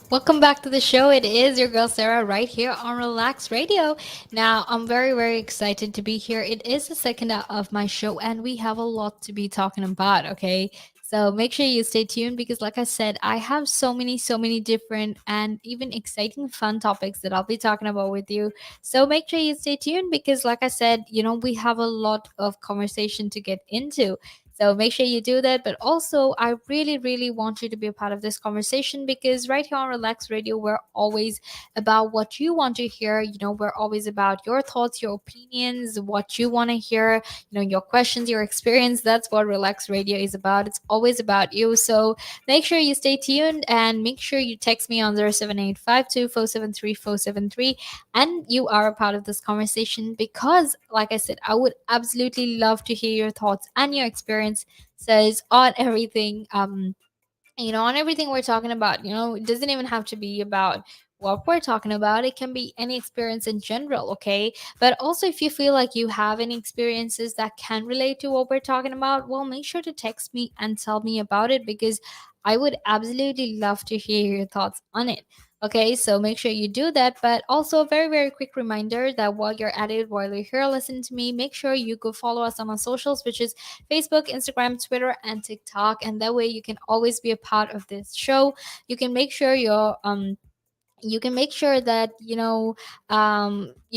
Welcome back to the show. It is your girl Sarah right here on Relax Radio. Now, I'm very excited to be here. It is the second hour of my show, and we have a lot to be talking about, okay? So make sure you stay tuned because, like I said, I have so many different and even exciting fun topics that I'll be talking about with you. So make sure you stay tuned because, like I said, we have a lot of conversation to get into. So make sure you do that. But also, I really want you to be a part of this conversation because right here on Relax Radio, we're always about what you want to hear. We're always about your thoughts, your opinions, what you want to hear, your questions, your experience. That's what Relax Radio is about. It's always about you. So make sure you stay tuned and make sure you text me on 07852473473 and you are a part of this conversation because, like I said, I would absolutely love to hear your thoughts and your experience says on everything. On everything we're talking about. It doesn't even have to be about what we're talking about. It can be any experience in general, okay? But also, if you feel like you have any experiences that can relate to what we're talking about, well, make sure to text me and tell me about it because I would absolutely love to hear your thoughts on it. Okay, so make sure you do that. But also, a very quick reminder that while you're at it, while you're here listening to me, make sure you go follow us on our socials, which is Facebook, Instagram, Twitter, and TikTok. And that way you can always be a part of this show. You can make sure you can make sure that you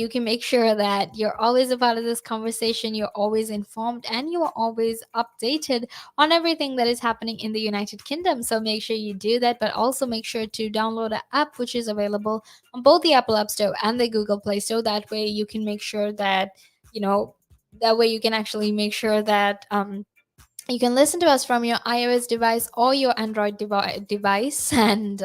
can make sure that you're always a part of this conversation, you're always informed, and you are always updated on everything that is happening in the United Kingdom. So make sure you do that, but also make sure to download the app, which is available on both the Apple App Store and the Google Play Store. That way you can make sure that you know that way you can actually make sure that you can listen to us from your iOS device or your Android device. And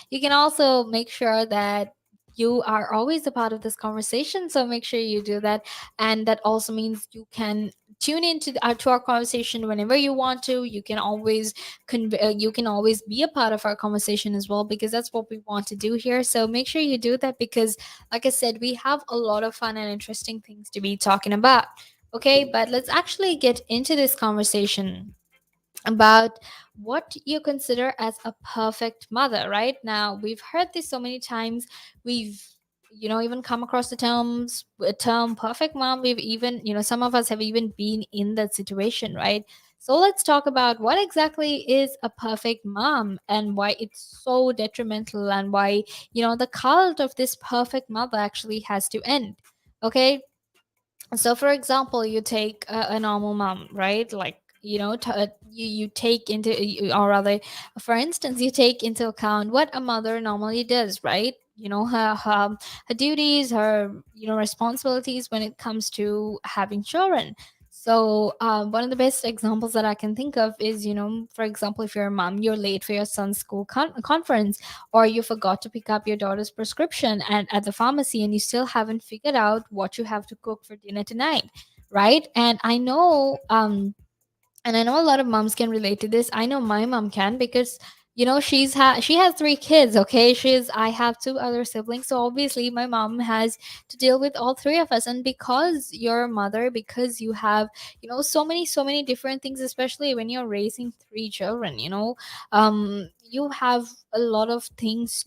you can also make sure that you are always a part of this conversation. So make sure you do that. And that also means you can tune into to our conversation whenever you want to. You can always you can always be a part of our conversation as well because that's what we want to do here. So make sure you do that because, like I said, we have a lot of fun and interesting things to be talking about. Okay, but let's actually get into this conversation about what you consider as a perfect mother. Right now, we've heard this so many times. We've even come across the term perfect mom. We've even, some of us have even been in that situation, right? So let's talk about what exactly is a perfect mom and why it's so detrimental and why, the cult of this perfect mother actually has to end. Okay, so for example, you take a normal mom, right? Like, you take into or rather, for instance, you take into account what a mother normally does, right? Her duties, her responsibilities when it comes to having children. So one of the best examples that I can think of is, for example, if you're a mom, you're late for your son's school conference, or you forgot to pick up your daughter's prescription at the pharmacy and you still haven't figured out what you have to cook for dinner tonight, right? And I know a lot of moms can relate to this. I know my mom can because she has three kids. Okay, I have two other siblings, so obviously my mom has to deal with all three of us. And because you're a mother, because you have so many different things, especially when you're raising three children, you have a lot of things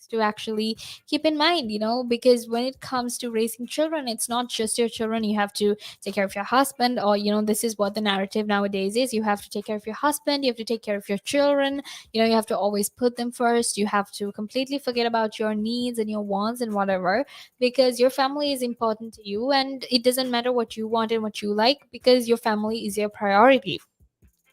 to actually keep in mind, because when it comes to raising children, it's not just your children. You have to take care of your husband, or this is what the narrative nowadays is. You have to take care of your husband, you have to take care of your children. You have to always put them first. You have to completely forget about your needs and your wants and whatever, because your family is important to you, and it doesn't matter what you want and what you like, because your family is your priority,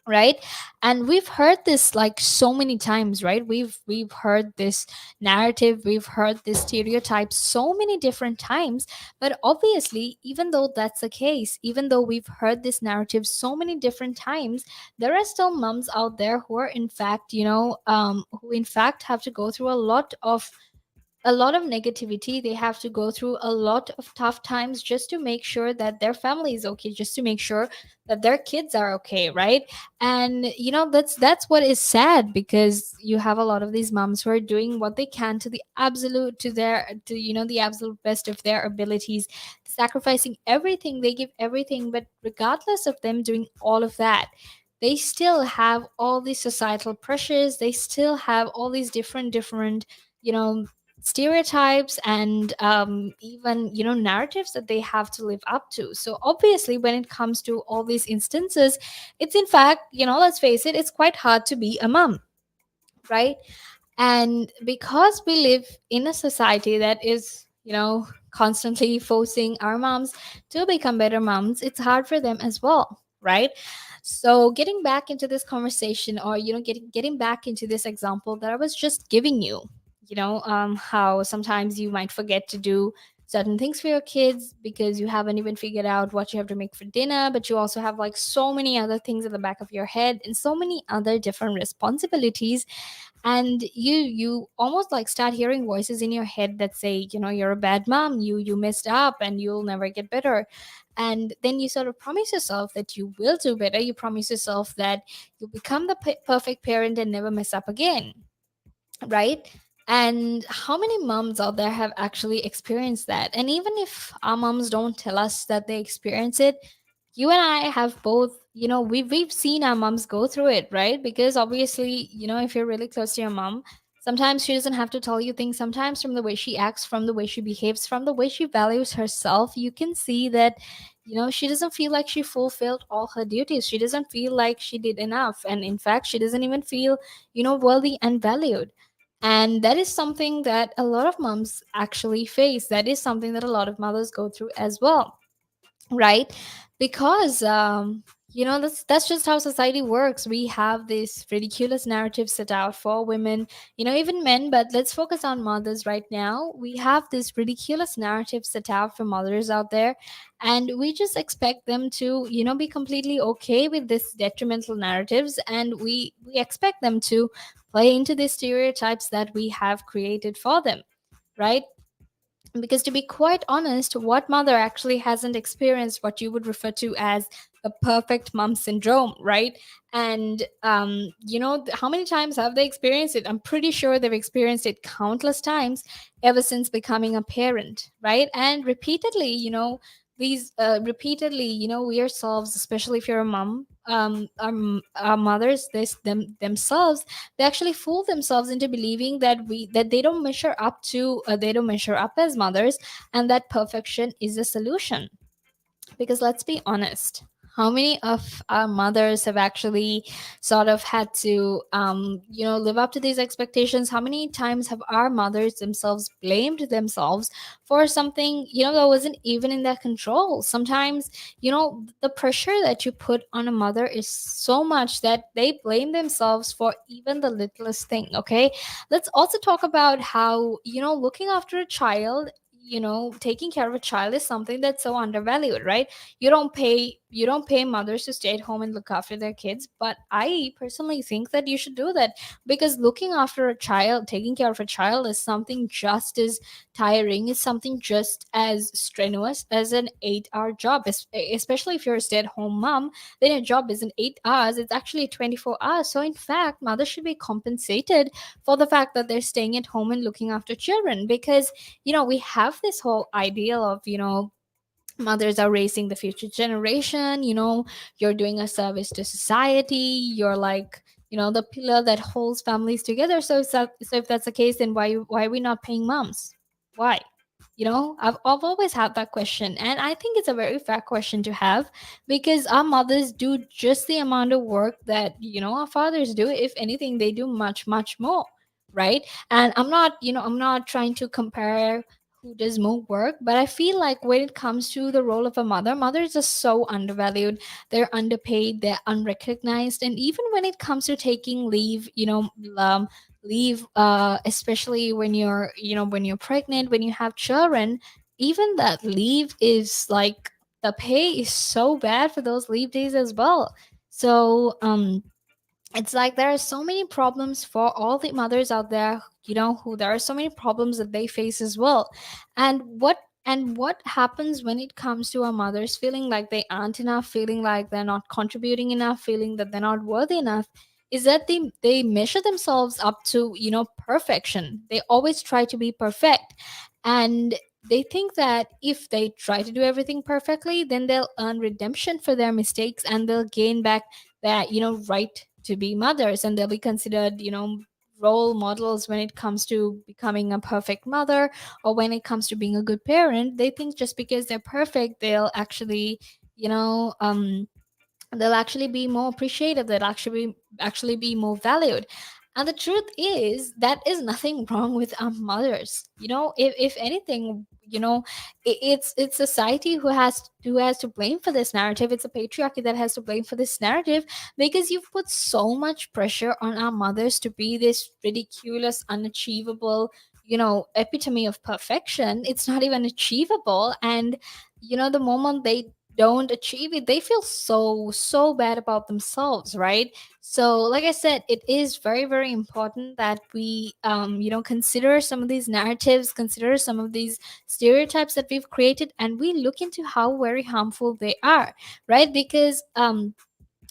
right? And we've heard this like so many times, right? We've heard this narrative, we've heard this stereotype so many different times. But obviously, even though that's the case, even though we've heard this narrative so many different times, there are still moms out there who are in fact, who in fact have to go through a lot of negativity. They have to go through a lot of tough times just to make sure that their family is okay, just to make sure that their kids are okay, right? And that's what is sad, because you have a lot of these moms who are doing what they can to the absolute to their to the absolute best of their abilities, sacrificing everything. They give everything, but regardless of them doing all of that, they still have all these societal pressures, they still have all these different you know stereotypes and even narratives that they have to live up to. So obviously when it comes to all these instances, it's in fact, let's face it, it's quite hard to be a mom, right? And because we live in a society that is, constantly forcing our moms to become better moms, it's hard for them as well, right? So getting back into this conversation, or getting back into this example that I was just giving you, how sometimes you might forget to do certain things for your kids because you haven't even figured out what you have to make for dinner, but you also have like so many other things at the back of your head and so many other different responsibilities. And you almost like start hearing voices in your head that say, you're a bad mom, you messed up and you'll never get better. And then you sort of promise yourself that you will do better, you promise yourself that you'll become the perfect parent and never mess up again, right? And how many moms out there have actually experienced that? And even if our moms don't tell us that they experience it, you and I have both, we've seen our moms go through it, right? Because obviously, if you're really close to your mom, sometimes she doesn't have to tell you things. Sometimes from the way she acts, from the way she behaves, from the way she values herself, you can see that, she doesn't feel like she fulfilled all her duties. She doesn't feel like she did enough. And in fact, she doesn't even feel, worthy and valued. And that is something that a lot of moms actually face. That is something that a lot of mothers go through as well, right? Because that's just how society works. We have this ridiculous narrative set out for women, even men, but let's focus on mothers right now. We have this ridiculous narrative set out for mothers out there, and we just expect them to, be completely okay with this detrimental narratives, and we expect them to play into the stereotypes that we have created for them, right? Because to be quite honest, what mother actually hasn't experienced what you would refer to as the perfect mom syndrome, right? And how many times have they experienced it? I'm pretty sure they've experienced it countless times ever since becoming a parent, right? And repeatedly, these repeatedly, we ourselves, especially if you're a mom, our mothers, themselves, they actually fool themselves into believing that they don't measure up as mothers, and that perfection is a solution. Because let's be honest, how many of our mothers have actually sort of had to live up to these expectations? How many times have our mothers themselves blamed themselves for something that wasn't even in their control? Sometimes the pressure that you put on a mother is so much that they blame themselves for even the littlest thing. Okay, let's also talk about how looking after a child, taking care of a child is something that's so undervalued, right? You don't pay mothers to stay at home and look after their kids, but I personally think that you should do that, because looking after a child, taking care of a child, is something just as tiring, is something just as strenuous as an 8-hour job. Especially if you're a stay-at-home mom, then your job isn't 8 hours, it's actually 24 hours. So in fact, mothers should be compensated for the fact that they're staying at home and looking after children. Because we have this whole ideal of, mothers are raising the future generation, you're doing a service to society, you're like, the pillar that holds families together. So if that's the case, then why are we not paying moms? Why? I've always had that question, and I think it's a very fair question to have, because our mothers do just the amount of work that our fathers do. If anything, they do much much more, right? And I'm not trying to compare who does more work, but I feel like when it comes to the role of a mother, mothers are so undervalued, they're underpaid, they're unrecognized. And even when it comes to taking leave, leave, especially when you're pregnant, when you have children, even that leave is like, the pay is so bad for those leave days as well. So it's like there are so many problems for all the mothers out there, who there are so many problems that they face as well. And what happens when it comes to our mothers feeling like they aren't enough, feeling like they're not contributing enough, feeling that they're not worthy enough, is that they measure themselves up to perfection. They always try to be perfect, and they think that if they try to do everything perfectly, then they'll earn redemption for their mistakes, and they'll gain back that, right to be mothers, and they'll be considered, role models when it comes to becoming a perfect mother, or when it comes to being a good parent. They think just because they're perfect, they'll actually, you know, they'll actually be more appreciated, they'll actually be more valued. And the truth is that is nothing wrong with our mothers. If anything, it's society who has to blame for this narrative. It's a patriarchy that has to blame for this narrative, because you've put so much pressure on our mothers to be this ridiculous, unachievable, epitome of perfection. It's not even achievable. And the moment they don't achieve it, they feel so bad about themselves, right? So like I said, it is very, very important that we consider some of these narratives, consider some of these stereotypes that we've created, and we look into how very harmful they are, right? Because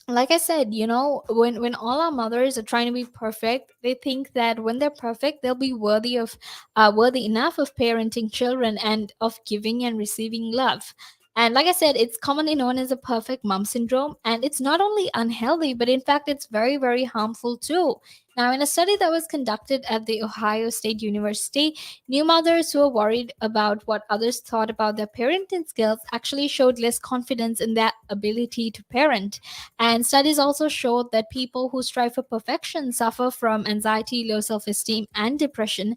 like I said, when all our mothers are trying to be perfect, they think that when they're perfect, they'll be worthy enough of parenting children and of giving and receiving love. And like I said, it's commonly known as a perfect mom syndrome, and it's not only unhealthy, but in fact, it's very, very harmful too. Now, in a study that was conducted at the Ohio State University, new mothers who were worried about what others thought about their parenting skills actually showed less confidence in their ability to parent. And studies also showed that people who strive for perfection suffer from anxiety, low self esteem, and depression,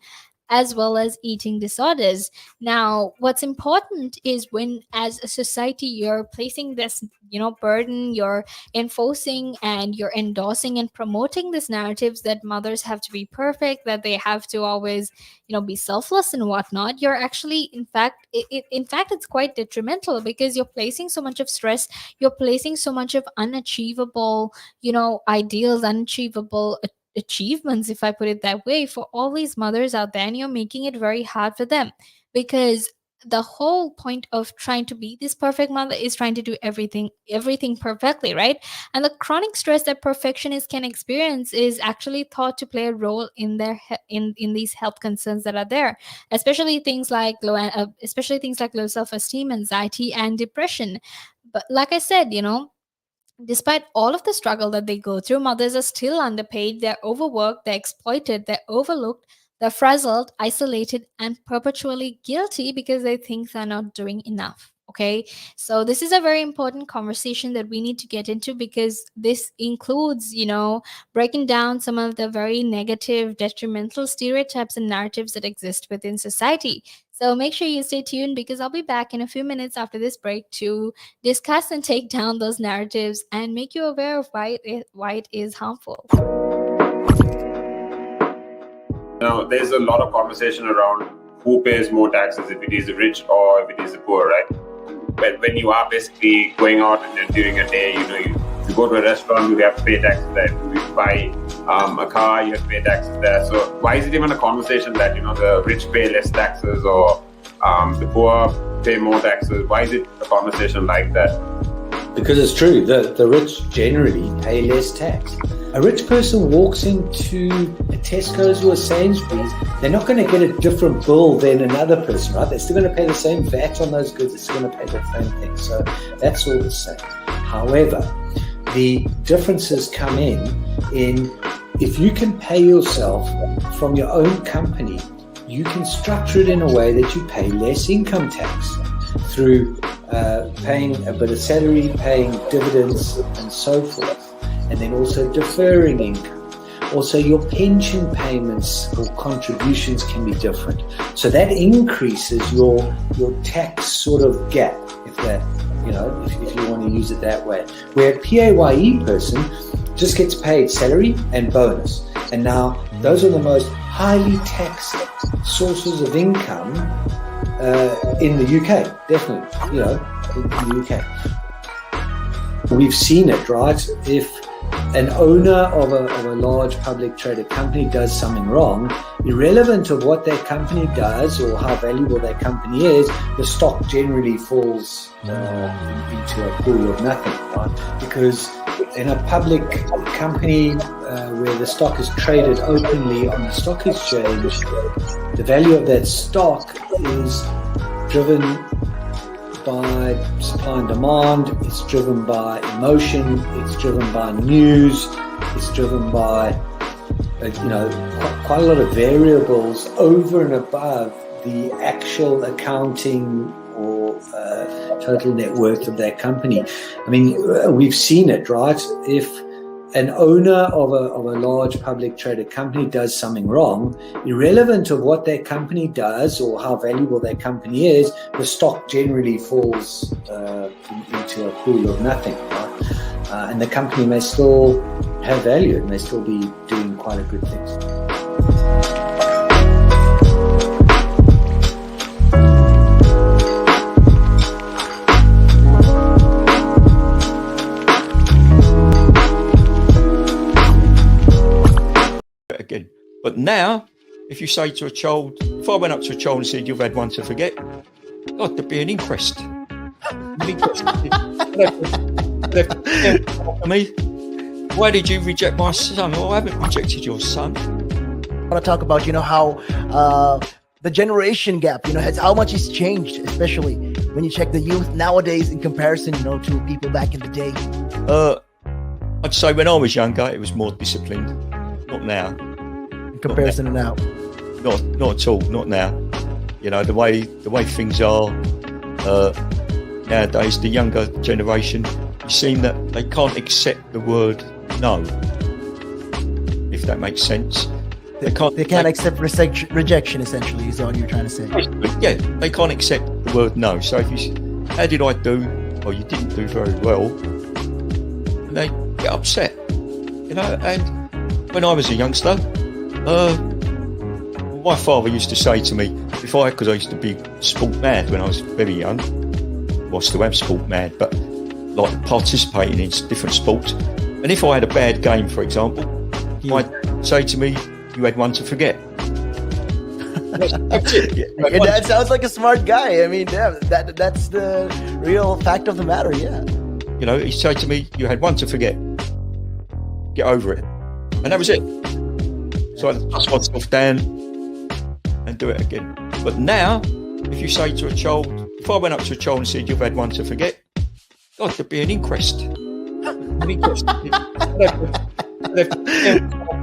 as well as eating disorders. Now, what's important is when, as a society, you're placing this, burden, you're enforcing and you're endorsing and promoting these narratives that mothers have to be perfect, that they have to always, be selfless and whatnot. You're actually, in fact, it's quite detrimental, because you're placing so much of stress, you're placing so much of unachievable, ideals, unachievable achievements, if I put it that way, for all these mothers out there, and you're making it very hard for them, because the whole point of trying to be this perfect mother is trying to do everything perfectly, right? And the chronic stress that perfectionists can experience is actually thought to play a role in in these health concerns that are there, especially things like low self-esteem, anxiety, and depression. But like I said, despite all of the struggle that they go through, mothers are still underpaid, they're overworked, they're exploited, they're overlooked, they're frazzled, isolated, and perpetually guilty because they think they're not doing enough. Okay, so this is a very important conversation that we need to get into, because this includes, breaking down some of the very negative, detrimental stereotypes and narratives that exist within society. So make sure you stay tuned, because I'll be back in a few minutes after this break to discuss and take down those narratives and make you aware of why it is harmful. Now, there's a lot of conversation around who pays more taxes, if it is the rich or if it is the poor, right? When you are basically going out and during a day, you go to a restaurant, you have to pay taxes there. You buy a car, you have to pay taxes there. So why is it even a conversation that, the rich pay less taxes or the poor pay more taxes? Why is it a conversation like that? Because it's true, the rich generally pay less tax. A rich person walks into a Tesco's or a Sainsbury's, they're not going to get a different bill than another person, right? They're still going to pay the same VAT on those goods, they're still going to pay the same thing. So that's all the same. However, the differences come in if you can pay yourself from your own company, you can structure it in a way that you pay less income tax through paying a bit of salary, paying dividends, and so forth, and then also deferring income. Also, your pension payments or contributions can be different. So that increases your tax sort of gap, if you want to use it that way. Where a PAYE person just gets paid salary and bonus. And now those are the most highly taxed sources of income in the UK, definitely, in the UK. We've seen it, right? If an owner of a large public traded company does something wrong, irrelevant of what that company does or how valuable that company is, the stock generally falls into a pool of nothing, right? Because in a public company where the stock is traded openly on the stock exchange, the value of that stock is driven by supply and demand, it's driven by emotion, it's driven by news, it's driven by quite a lot of variables over and above the actual accounting or total net worth of that company. I mean, we've seen it, right? If an owner of a large public traded company does something wrong, irrelevant of what that company does or how valuable that company is, the stock generally falls into a pool of nothing, right? And the company may still have value, it may still be doing quite a good things. Again. But now, if you say to a child, if I went up to a child and said, "You've had one to forget," God, there'd be an inquest. Me, why did you reject my son? Well, I haven't rejected your son. I want to talk about, how the generation gap, has how much it's changed, especially when you check the youth nowadays in comparison, to people back in the day. I'd say when I was younger, it was more disciplined. Not now. In comparison to now. Not at all. Not now. The way things are nowadays, the younger generation, you seem that they can't accept the word no. If that makes sense. They can't accept rejection, essentially, is all you're trying to say. Yeah, they can't accept the word no. So if you, how did I do? Or you didn't do very well. And they get upset. And when I was a youngster, my father used to say to me, because I used to be sport mad when I was very young. Well, I still am sport mad, but like participating in different sports. And if I had a bad game, for example, he might say to me, "You had one to forget." That's it. Your dad sounds like a smart guy. I mean, yeah, that's the real fact of the matter, yeah. He'd say to me, "You had one to forget. Get over it." And that was it. So I dust myself down and do it again. But now, if you say to a child, if I went up to a child and said, "You've had one to forget," God, there'd be an inquest.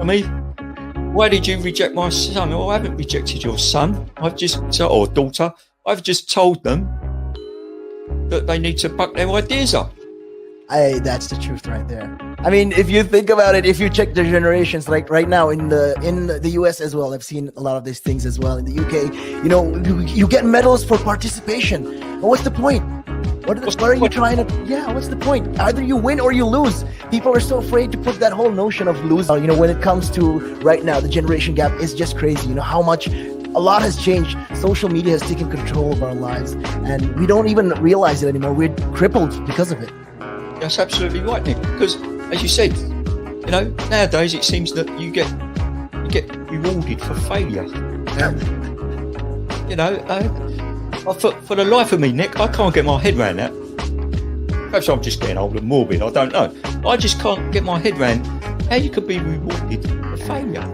Me, why did you reject my son? Well, I haven't rejected your son. Or daughter. I've just told them that they need to buck their ideas up. That's the truth right there. I mean, if you think about it, if you check the generations, like right now in the US as well, I've seen a lot of these things as well. In the UK, you get medals for participation. But what's the point? What are you trying to? Yeah, what's the point? Either you win or you lose. People are so afraid to put that whole notion of losing. When it comes to right now, the generation gap is just crazy. How much. A lot has changed. Social media has taken control of our lives, and we don't even realize it anymore. We're crippled because of it. That's absolutely right, Nick. Because, as you said, nowadays it seems that you get rewarded for failure. For the life of me, Nick, I can't get my head around that. Perhaps I'm just getting old and morbid. I don't know. I just can't get my head around how you could be rewarded for failure.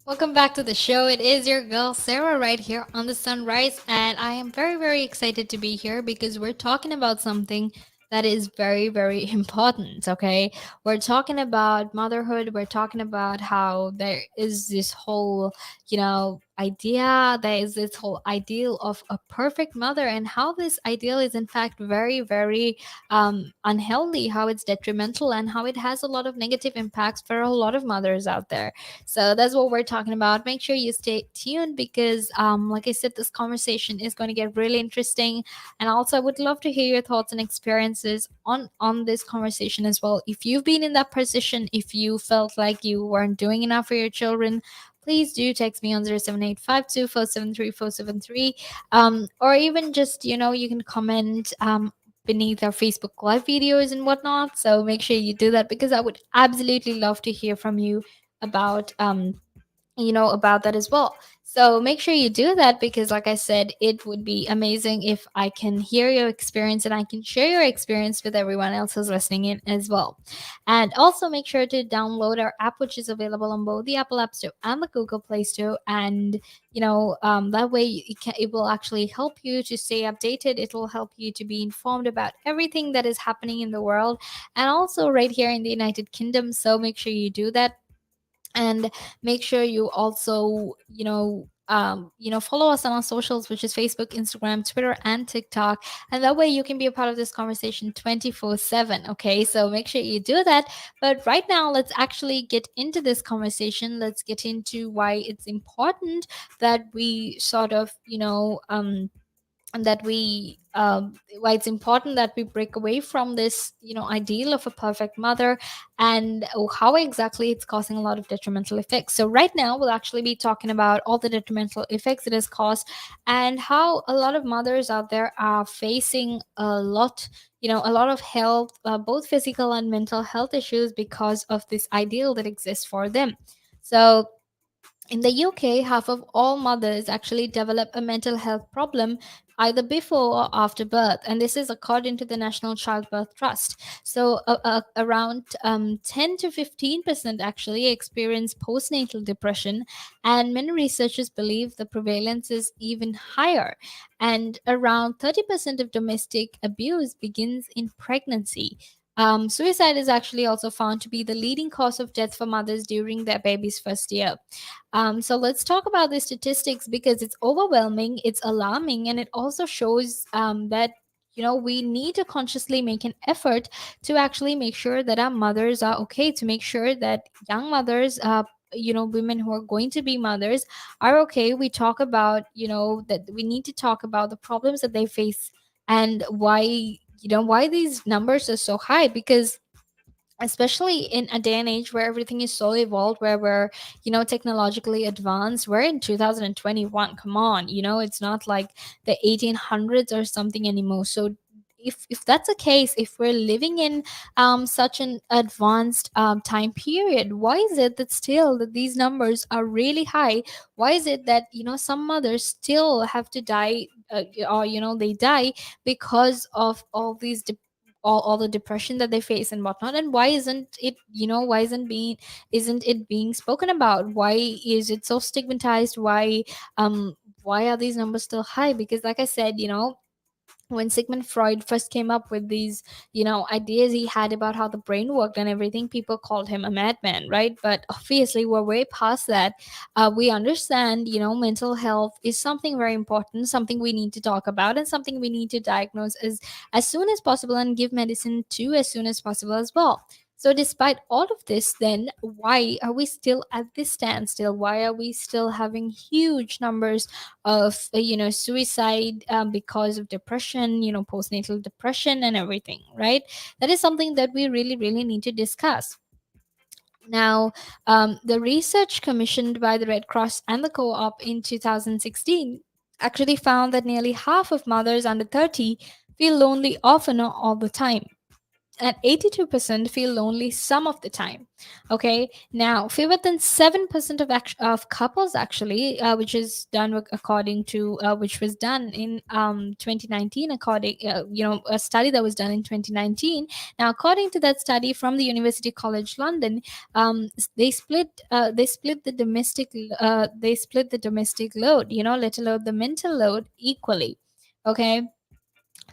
Welcome back to the show. It is your girl Sarah right here on the Sunrise, and I am very, very excited to be here because we're talking about something that is very, very important. Okay, we're talking about motherhood. We're talking about how there is this whole, idea. There is this whole ideal of a perfect mother, and how this ideal is in fact very, very unhealthy. How it's detrimental, and how it has a lot of negative impacts for a lot of mothers out there. So that's what we're talking about. Make sure you stay tuned because, like I said, this conversation is going to get really interesting. And also, I would love to hear your thoughts and experiences on this conversation as well. If you've been in that position, if you felt like you weren't doing enough for your children, please do text me on 07852473473, or even just, you can comment beneath our Facebook Live videos and whatnot. So make sure you do that because I would absolutely love to hear from you about about that as well. So make sure you do that, because like I said, it would be amazing if I can hear your experience and I can share your experience with everyone else who's listening in as well. And also make sure to download our app, which is available on both the Apple App Store and the Google Play Store. And that way it will actually help you to stay updated. It will help you to be informed about everything that is happening in the world, and also right here in the United Kingdom. So make sure you do that. And make sure you also follow us on our socials, which is Facebook, Instagram, Twitter, and TikTok. And that way you can be a part of this conversation 24/7. Okay, so make sure you do that. But right now, let's actually get into this conversation. Let's get into why it's important that we sort of and that we why it's important that we break away from this ideal of a perfect mother, and how exactly it's causing a lot of detrimental effects. So right now we'll actually be talking about all the detrimental effects it has caused, and how a lot of mothers out there are facing a lot of health, both physical and mental health issues, because of this ideal that exists for them. So in the UK, half of all mothers actually develop a mental health problem either before or after birth, and this is according to the National Childbirth Trust. So, around 10 to 15% actually experience postnatal depression, and many researchers believe the prevalence is even higher. And around 30% of domestic abuse begins in pregnancy. Suicide is actually also found to be the leading cause of death for mothers during their baby's first year. So let's talk about the statistics, because it's overwhelming, it's alarming, and it also shows that we need to consciously make an effort to actually make sure that our mothers are okay, to make sure that young mothers, women who are going to be mothers, are okay. We talk about, that we need to talk about the problems that they face, and why these numbers are so high, because especially in a day and age where everything is so evolved, where we're technologically advanced. We're in 2021, come on, it's not like the 1800s or something anymore. So if that's the case, if we're living in such an advanced time period, why is it that still that these numbers are really high? Why is it that some mothers still have to die, or they die because of all these all the depression that they face and whatnot? And why isn't it isn't it being spoken about? Why is it so stigmatized? Why are these numbers still high? Because like I said, when Sigmund Freud first came up with these, ideas he had about how the brain worked and everything, people called him a madman, right? But obviously, we're way past that. We understand, mental health is something very important, something we need to talk about, and something we need to diagnose as soon as possible and give medicine to as soon as possible as well. So, despite all of this, then why are we still at this standstill? Why are we still having huge numbers of suicide because of depression, postnatal depression and everything, right? That is something that we really really need to discuss. Now, the research commissioned by the Red Cross and the Co-op in 2016 actually found that nearly half of mothers under 30 feel lonely often or all the time, and 82% feel lonely some of the time. Okay, now fewer than 7% of couples actually, which is done according to which was done in 2019, according a study that was done in 2019. Now, according to that study from the University College London, they split the domestic load, let alone the mental load, equally. Okay,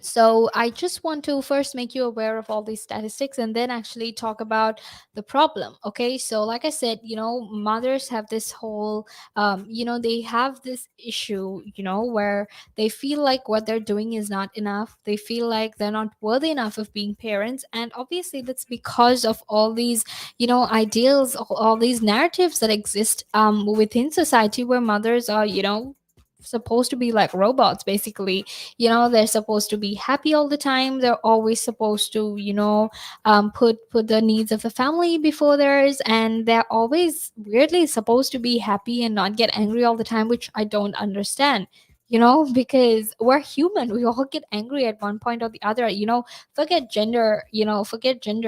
so I just want to first make you aware of all these statistics and then actually talk about the problem. Okay, so like I said, mothers have this whole, they have this issue, where they feel like what they're doing is not enough. They feel like they're not worthy enough of being parents, and obviously that's because of all these, ideals, all these narratives that exist within society, where mothers are, supposed to be like robots basically. They're supposed to be happy all the time. They're always supposed to put the needs of the family before theirs, and they're always weirdly supposed to be happy and not get angry all the time, which I don't understand. because we're human. We all get angry at one point or the other. Forget gender,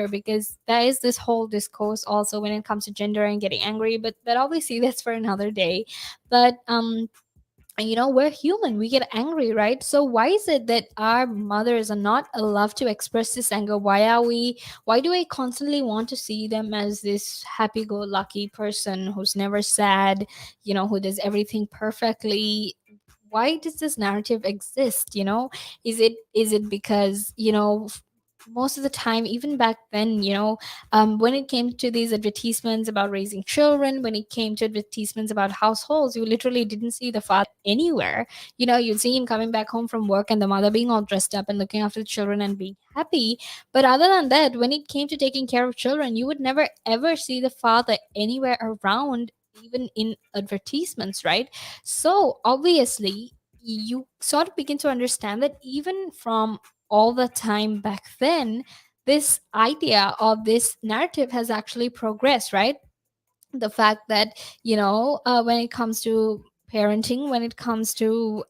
because there is this whole discourse also when it comes to gender and getting angry, but obviously that's for another day. But we're human, we get angry, right? So why is it that our mothers are not allowed to express this anger? Why do I constantly want to see them as this happy-go-lucky person who's never sad, who does everything perfectly? Why does this narrative exist? Is it because most of the time, even back then, when it came to these advertisements about raising children, when it came to advertisements about households, you literally didn't see the father anywhere. You'd see him coming back home from work and the mother being all dressed up and looking after the children and being happy. But other than that, when it came to taking care of children, you would never ever see the father anywhere around, even in advertisements, right? So obviously, you sort of begin to understand that even from all the time back then, this idea of this narrative has actually progressed, right? The fact that when it comes to parenting, when it comes to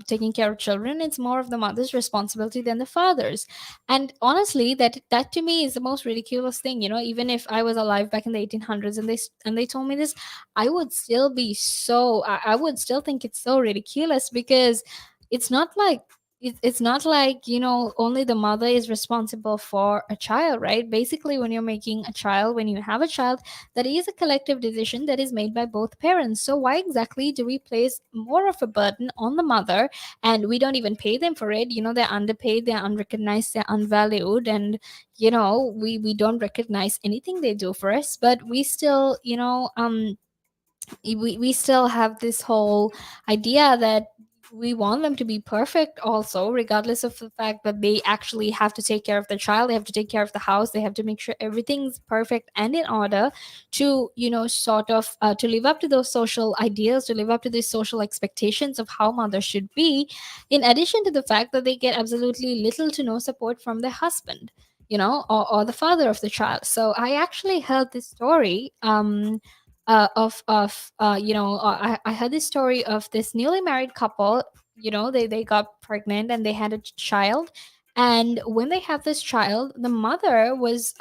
taking care of children, it's more of the mother's responsibility than the father's. And honestly, that to me is the most ridiculous thing. Even if I was alive back in the 1800s and they told me this, I would still be so I would still think it's so ridiculous, because it's not like it's not like only the mother is responsible for a child, right? Basically, when you're making a child, when you have a child, that is a collective decision that is made by both parents. So why exactly do we place more of a burden on the mother, and we don't even pay them for it? They're underpaid, they're unrecognized, they're unvalued, and we don't recognize anything they do for us, but we still we still have this whole idea that we want them to be perfect also, regardless of the fact that they actually have to take care of the child, they have to take care of the house, they have to make sure everything's perfect and in order to sort of to live up to those social ideals, to live up to these social expectations of how mothers should be, in addition to the fact that they get absolutely little to no support from their husband, or the father of the child. So I actually heard this story of I heard this story of this newly married couple. They got pregnant and they had a child, and when they had this child, the mother was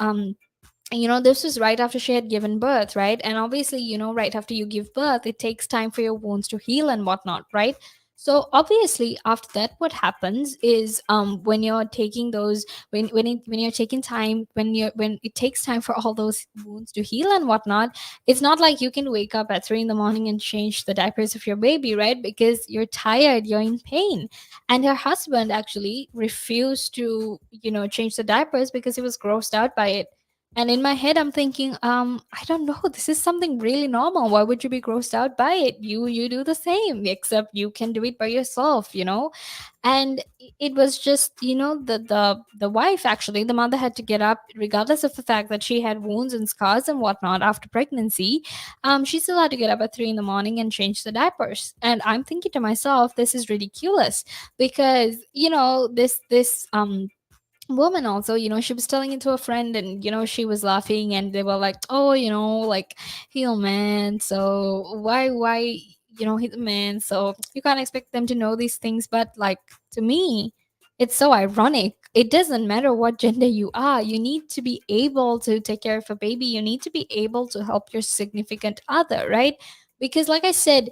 this was right after she had given birth, right? And obviously, right after you give birth, it takes time for your wounds to heal and whatnot, right? So obviously, after that, what happens is, when you're taking those, when you're taking time, when it takes time for all those wounds to heal and whatnot, it's not like you can wake up at 3 in the morning and change the diapers of your baby, right? Because you're tired, you're in pain. And her husband actually refused to, change the diapers because he was grossed out by it. And in my head, I'm thinking, I don't know, this is something really normal. Why would you be grossed out by it? You do the same, except you can do it by yourself. And it was just, the wife, actually, the mother had to get up, regardless of the fact that she had wounds and scars and whatnot after pregnancy. She still had to get up at 3 in the morning and change the diapers. And I'm thinking to myself, this is ridiculous, because this woman also, she was telling it to a friend, and she was laughing, and they were like, oh, like, he's a man, so why he's a man, so you can't expect them to know these things. But like, to me, it's so ironic. It doesn't matter what gender you are, you need to be able to take care of a baby, you need to be able to help your significant other, right? Because like I said,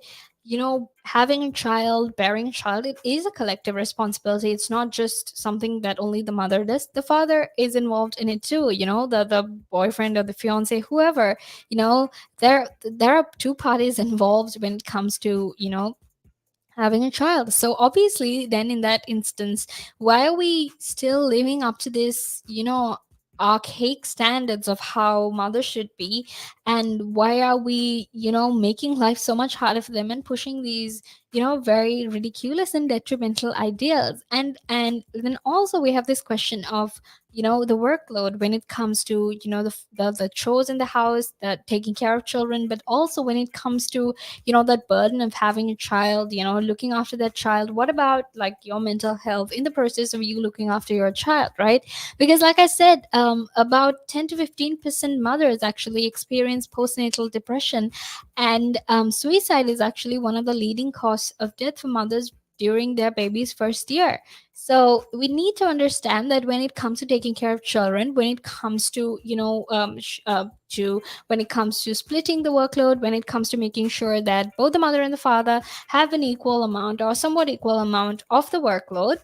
having a child, bearing a child, it is a collective responsibility. It's not just something that only the mother does. The father is involved in it too, the boyfriend or the fiance, whoever, there are two parties involved when it comes to, having a child. So obviously, then in that instance, why are we still living up to this, archaic standards of how mothers should be? And why are we, making life so much harder for them and pushing these, very ridiculous and detrimental ideas? And then also we have this question of, the workload when it comes to, the chores in the house, the taking care of children, but also when it comes to, that burden of having a child, looking after that child. What about like your mental health in the process of you looking after your child, right? Because like I said, about 10 to 15% mothers actually experience postnatal depression, and suicide is actually one of the leading cause of death for mothers during their baby's first year. So we need to understand that when it comes to taking care of children, when it comes to when it comes to splitting the workload, when it comes to making sure that both the mother and the father have an equal amount or somewhat equal amount of the workload,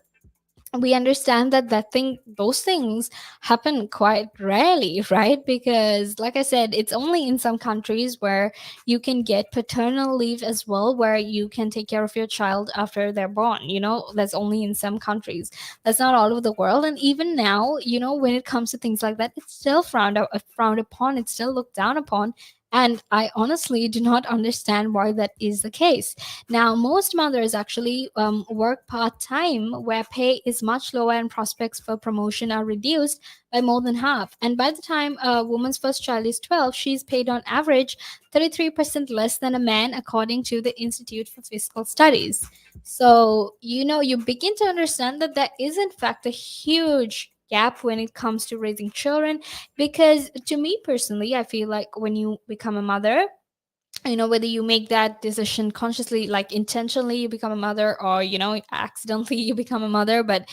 we understand that those things happen quite rarely, right? Because like I said, it's only in some countries where you can get paternal leave as well, where you can take care of your child after they're born. That's only in some countries. That's not all over the world. And even now, when it comes to things like that, it's still frowned upon, it's still looked down upon. And I honestly do not understand why that is the case. Now, most mothers actually work part time, where pay is much lower and prospects for promotion are reduced by more than half. And by the time a woman's first child is 12, she's paid on average 33% less than a man, according to the Institute for Fiscal Studies. So, you begin to understand that there is, in fact, a huge gap when it comes to raising children. Because to me personally, I feel like when you become a mother, whether you make that decision consciously, like intentionally you become a mother, or accidentally you become a mother, but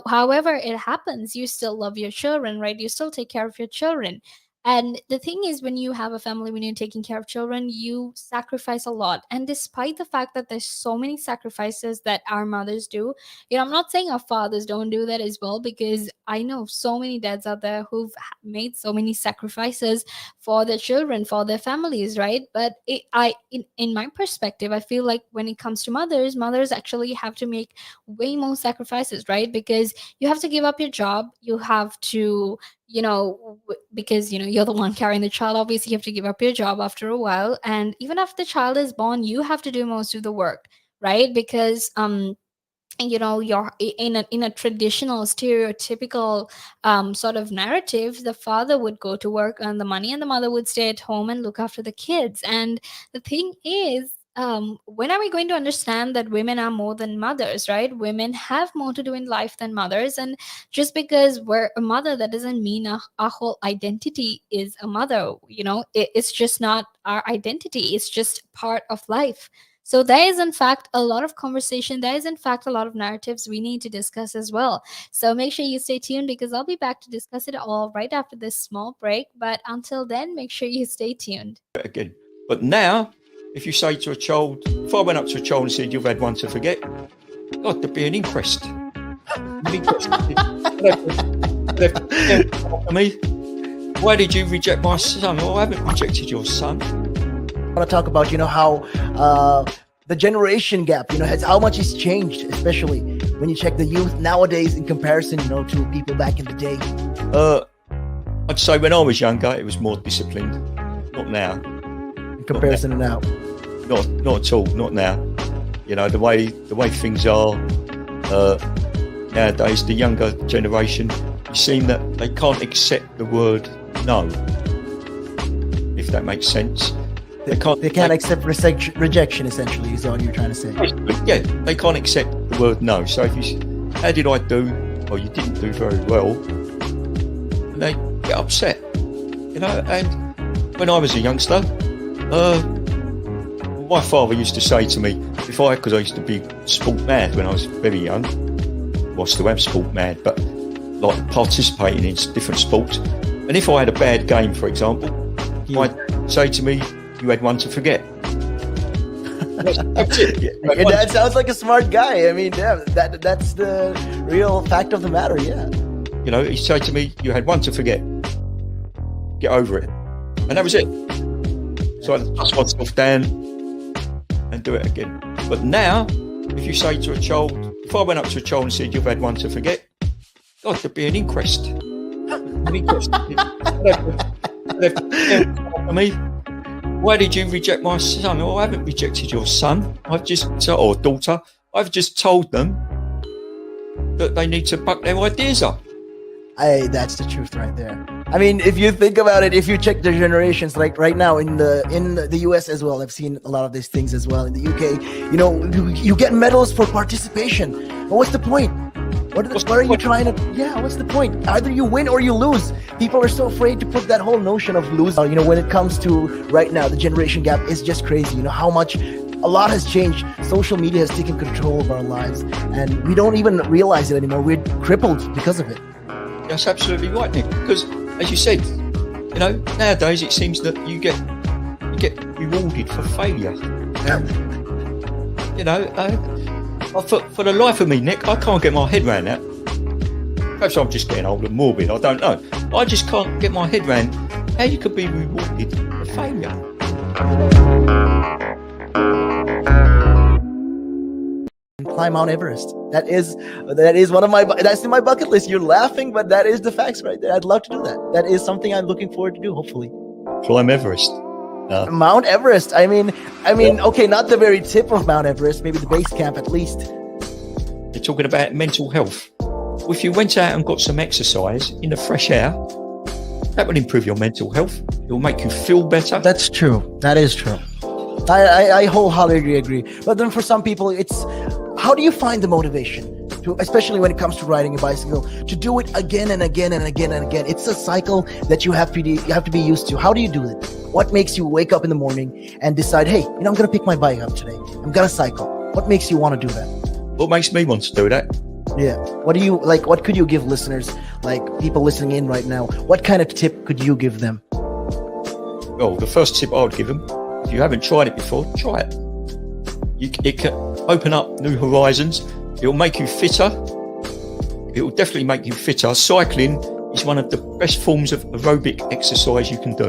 however it happens, you still love your children, right? You still take care of your children. And the thing is, when you have a family, when you're taking care of children, you sacrifice a lot. And despite the fact that there's so many sacrifices that our mothers do, I'm not saying our fathers don't do that as well, because I know so many dads out there who've made so many sacrifices for their children, for their families, right? But in my perspective, I feel like when it comes to mothers actually have to make way more sacrifices, right? Because you have to give up your job, you have to, because you're the one carrying the child. Obviously, you have to give up your job after a while, and even after the child is born, you have to do most of the work, right? Because you're in a traditional stereotypical sort of narrative. The father would go to work, earn the money, and the mother would stay at home and look after the kids. And the thing is, when are we going to understand that women are more than mothers, right? Women have more to do in life than mothers. And just because we're a mother, that doesn't mean our whole identity is a mother. It's just not our identity, it's just part of life. So there is, in fact, a lot of conversation. There is, in fact, a lot of narratives we need to discuss as well. So make sure you stay tuned, because I'll be back to discuss it all right after this small break. But until then, make sure you stay tuned. Again. But now, if you say to a child, if I went up to a child and said, you've had one to forget, God, there'd be an inquest. Me, why did you reject my son? Oh, I haven't rejected your son. I want to talk about, how the generation gap, has how much it's changed, especially when you check the youth nowadays in comparison, to people back in the day. I'd say when I was younger, it was more disciplined. Not now. In comparison to now. Not at all. Not now. The way things are nowadays, the younger generation, you seem that they can't accept the word no, if that makes sense. They can't accept rejection, essentially, is all you're trying to say. Yeah, they can't accept the word no. So if you, how did I do? Well, you didn't do very well. And they get upset, And when I was a youngster, my father used to say to me, because I used to be sport mad when I was very young. Well, I still am sport mad, but like participating in different sports. And if I had a bad game, for example, I'd say to me, you had one to forget. That's it. Your dad sounds like a smart guy. I mean, yeah, that's the real fact of the matter, yeah. He'd say to me, you had one to forget. Get over it. And that was it. So I dust myself down and do it again. But now, if you say to a child, if I went up to a child and said, you've had one to forget, God, there'd be an inquest. Me, why did you reject my son? Oh, I haven't rejected your son. Or daughter. I've just told them that they need to buck their ideas up. That's the truth right there. I mean, if you think about it, if you check the generations, like right now in the US as well, I've seen a lot of these things as well. In the UK, you get medals for participation. But what's the point? What are you trying to? Yeah, what's the point? Either you win or you lose. People are so afraid to put that whole notion of lose. When it comes to right now, the generation gap is just crazy. How much a lot has changed. Social media has taken control of our lives, and we don't even realize it anymore. We're crippled because of it. That's absolutely right, Nick. Because, as you said, nowadays it seems that you get rewarded for failure. For the life of me, Nick, I can't get my head around that. Perhaps I'm just getting old and morbid. I don't know. I just can't get my head around how you could be rewarded for failure. Climb Mount Everest. That is one of that's in my bucket list. You're laughing, but that is the facts right there. I'd love to do that. That is something I'm looking forward to do. Hopefully, climb Everest. Mount Everest. I mean, okay, not the very tip of Mount Everest. Maybe the base camp at least. They're talking about mental health. If you went out and got some exercise in the fresh air, that will improve your mental health. It will make you feel better. That's true. That is true. I wholeheartedly agree. But then for some people, it's how do you find the motivation to, especially when it comes to riding a bicycle, to do it again and again and again and again? It's a cycle that you have to be used to. How do you do it? What makes you wake up in the morning and decide, hey, I'm going to pick my bike up today. I'm going to cycle. What makes you want to do that? What makes me want to do that? Yeah. What do you like? What could you give listeners, like people listening in right now? What kind of tip could you give them? Well, the first tip I would give them, if you haven't tried it before, try it. It can open up new horizons. It will make you fitter. It will definitely make you fitter. Cycling is one of the best forms of aerobic exercise you can do.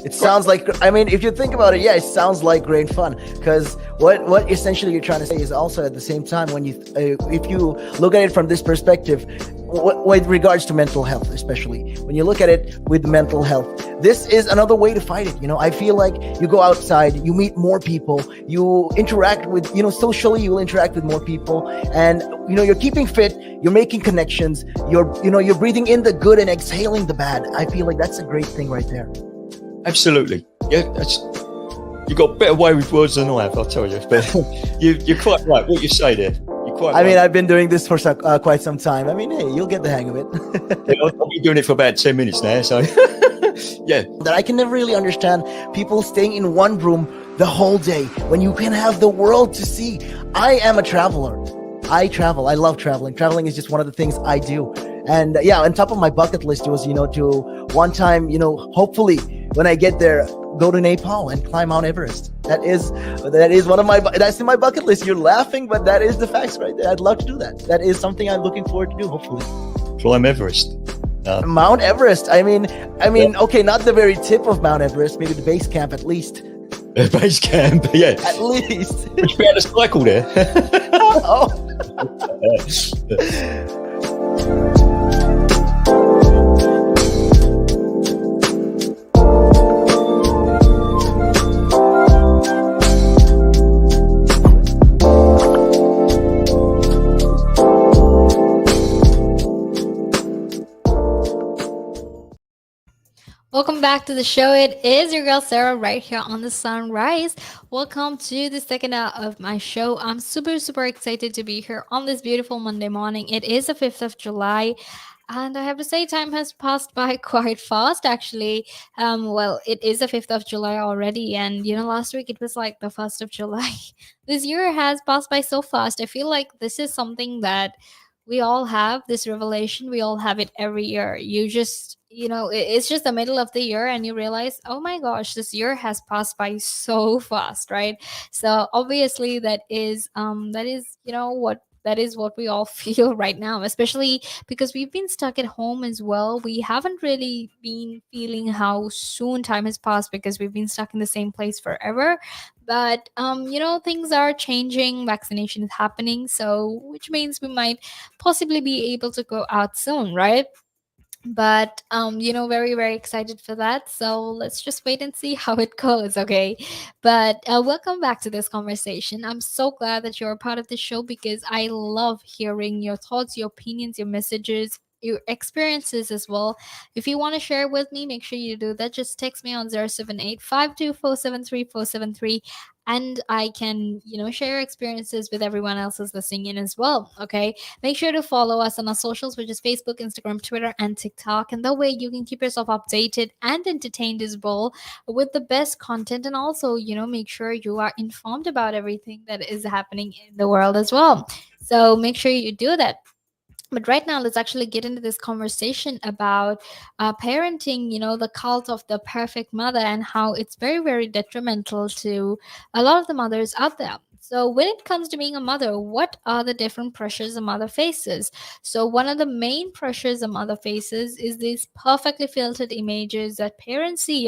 It sounds like, if you think about it, yeah, it sounds like great fun. Because what essentially you're trying to say is also at the same time, when if you look at it from this perspective, with regards to mental health, especially when you look at it with mental health, this is another way to fight it. I feel like you go outside, you meet more people, you interact with, socially, you'll interact with more people, and you're keeping fit, you're making connections, you're breathing in the good and exhaling the bad. I feel like that's a great thing right there. Absolutely. Yeah, you got a better way with words than I have, I'll tell you. But you're quite right. What you say there. You're quite right. I've been doing this for quite some time. Hey, you'll get the hang of it. I've been doing it for about 10 minutes now, so yeah. That I can never really understand people staying in one room the whole day when you can have the world to see. I am a traveler. I travel. I love traveling. Traveling is just one of the things I do. And on top of my bucket list was, to one time, hopefully when I get there, go to Nepal and climb Mount Everest. That is one of that's in my bucket list. You're laughing, but that is the facts right there. I'd love to do that. That is something I'm looking forward to do, hopefully. Climb Everest. Mount Everest. Okay, not the very tip of Mount Everest, maybe the base camp at least. Base camp, yeah. At least. Would you be able to cycle there? Oh. Welcome back to the show. It is your girl Sarah right here on the Sunrise. Welcome to the second hour of my show. I'm super excited to be here on this beautiful Monday morning. It is the 5th of July. And I have to say, time has passed by quite fast, actually. It is the 5th of July already. And, last week it was like the 1st of July. This year has passed by so fast. I feel like this is something that we all have, this revelation. We all have it every year. It's just the middle of the year and you realize, oh my gosh, this year has passed by so fast, right? So obviously that is what we all feel right now, especially because we've been stuck at home as well. We haven't really been feeling how soon time has passed because we've been stuck in the same place forever. But things are changing, vaccination is happening, so which means we might possibly be able to go out soon, right? But very very excited for that, so let's just wait and see how it goes. Okay, but welcome back to this conversation. I'm so glad that you're a part of the show because I love hearing your thoughts, your opinions, your messages, your experiences as well. If you want to share with me, make sure you do that. Just text me on 078 524 73473 and I can, share experiences with everyone else who's listening in as well. Okay. Make sure to follow us on our socials, which is Facebook, Instagram, Twitter, and TikTok. And that way you can keep yourself updated and entertained as well with the best content. And also, make sure you are informed about everything that is happening in the world as well. So make sure you do that. But right now, let's actually get into this conversation about parenting, the cult of the perfect mother, and how it's very, very detrimental to a lot of the mothers out there. So, when it comes to being a mother, what are the different pressures a mother faces? So, one of the main pressures a mother faces is these perfectly filtered images that parents see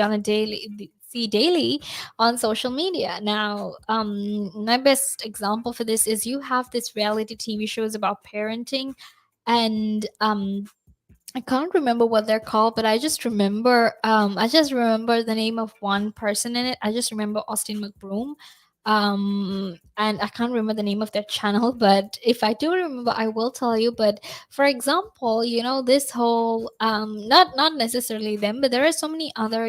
daily on social media. Now, my best example for this is you have this reality TV shows about parenting, and I can't remember what they're called, but I just remember the name of one person in it. I just remember Austin McBroom. And I can't remember the name of their channel, but if I do remember, I will tell you. But for example, this whole not necessarily them, but there are so many other,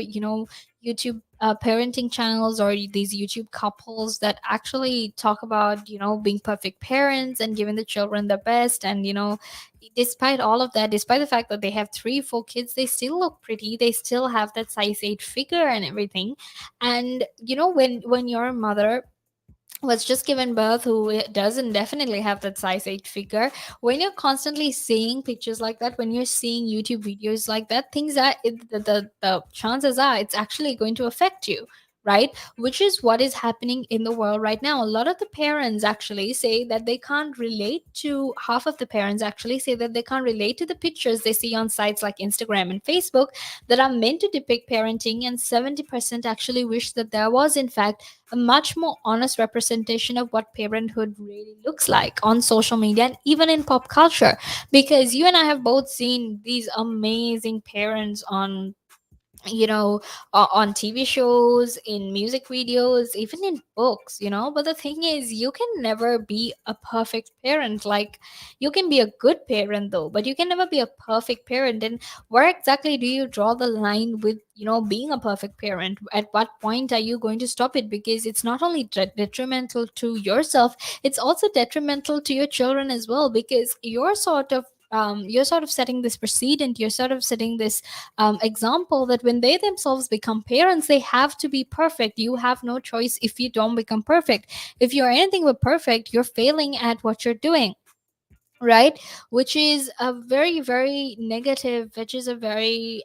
YouTube parenting channels, or these YouTube couples that actually talk about, being perfect parents and giving the children the best. And despite all of that, despite the fact that they have 3 4 kids, they still look pretty, they still have that size 8 figure and everything. And when you're a mother was just given birth, who doesn't definitely have that size 8 figure, when you're constantly seeing pictures like that, when you're seeing YouTube videos like that, things are the chances are it's actually going to affect you, right? Which is what is happening in the world right now. A lot of the parents actually say that they can't relate to half of the parents actually say that they can't relate to the pictures they see on sites like Instagram and Facebook that are meant to depict parenting, and 70% actually wish that there was in fact a much more honest representation of what parenthood really looks like on social media and even in pop culture. Because you and I have both seen these amazing parents on, you know on TV shows, in music videos, even in books. But the thing is, you can never be a perfect parent. Like, you can be a good parent though, but you can never be a perfect parent. And where exactly do you draw the line with, being a perfect parent? At what point are you going to stop it? Because it's not only detrimental to yourself, it's also detrimental to your children as well, because you're sort of setting this precedent, you're sort of setting this example that when they themselves become parents, they have to be perfect. You have no choice if you don't become perfect. If you're anything but perfect, you're failing at what you're doing, right? Which is a very, very negative, which is a very